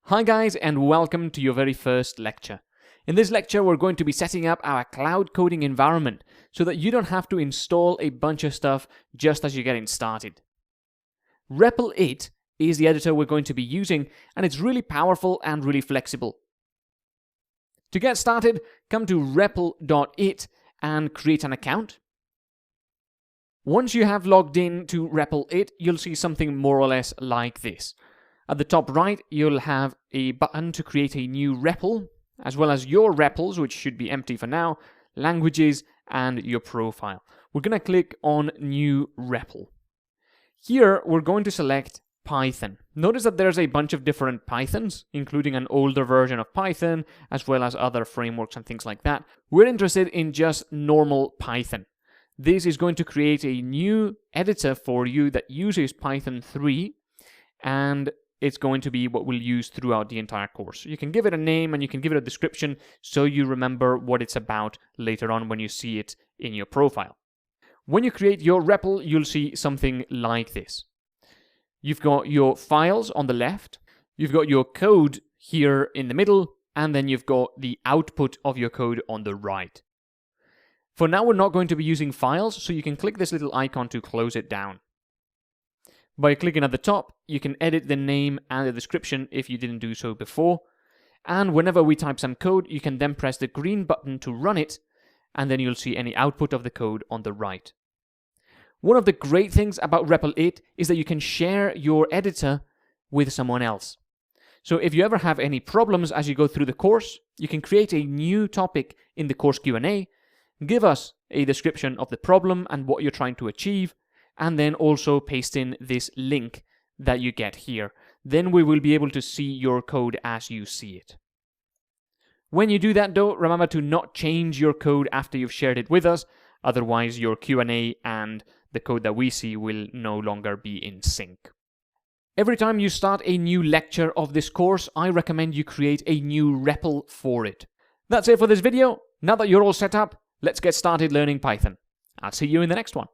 Hi guys, and welcome to your very first lecture. In this lecture, we're going to be setting up our cloud coding environment so that you don't have to install a bunch of stuff just as you're getting started. REPL-it is the editor we're going to be using, and it's really powerful and really flexible. To get started, come to REPL.it and create an account. Once you have logged in to REPL-it, you'll see something more or less like this. At the top right, you'll have a button to create a new REPL, as well as your REPLs, which should be empty for now, languages, and your profile. We're going to click on New REPL. Here, we're going to select Python. Notice that there's a bunch of different Pythons, including an older version of Python, as well as other frameworks and things like that. We're interested in just normal Python. This is going to create a new editor for you that uses Python 3, and it's going to be what we'll use throughout the entire course. You can give it a name and you can give it a description so you remember what it's about later on when you see it in your profile. When you create your REPL, you'll see something like this. You've got your files on the left, you've got your code here in the middle, and then you've got the output of your code on the right. For now, we're not going to be using files, so you can click this little icon to close it down. By clicking at the top, you can edit the name and the description if you didn't do so before. And whenever we type some code, you can then press the green button to run it, and then you'll see any output of the code on the right. One of the great things about REPL-it is that you can share your editor with someone else. So if you ever have any problems as you go through the course, you can create a new topic in the course Q&A, give us a description of the problem and what you're trying to achieve, and then also paste in this link that you get here. Then we will be able to see your code as you see it. When you do that though, remember to not change your code after you've shared it with us, otherwise your Q&A and the code that we see will no longer be in sync. Every time you start a new lecture of this course, I recommend you create a new REPL for it. That's it for this video. Now that you're all set up, let's get started learning Python. I'll see you in the next one.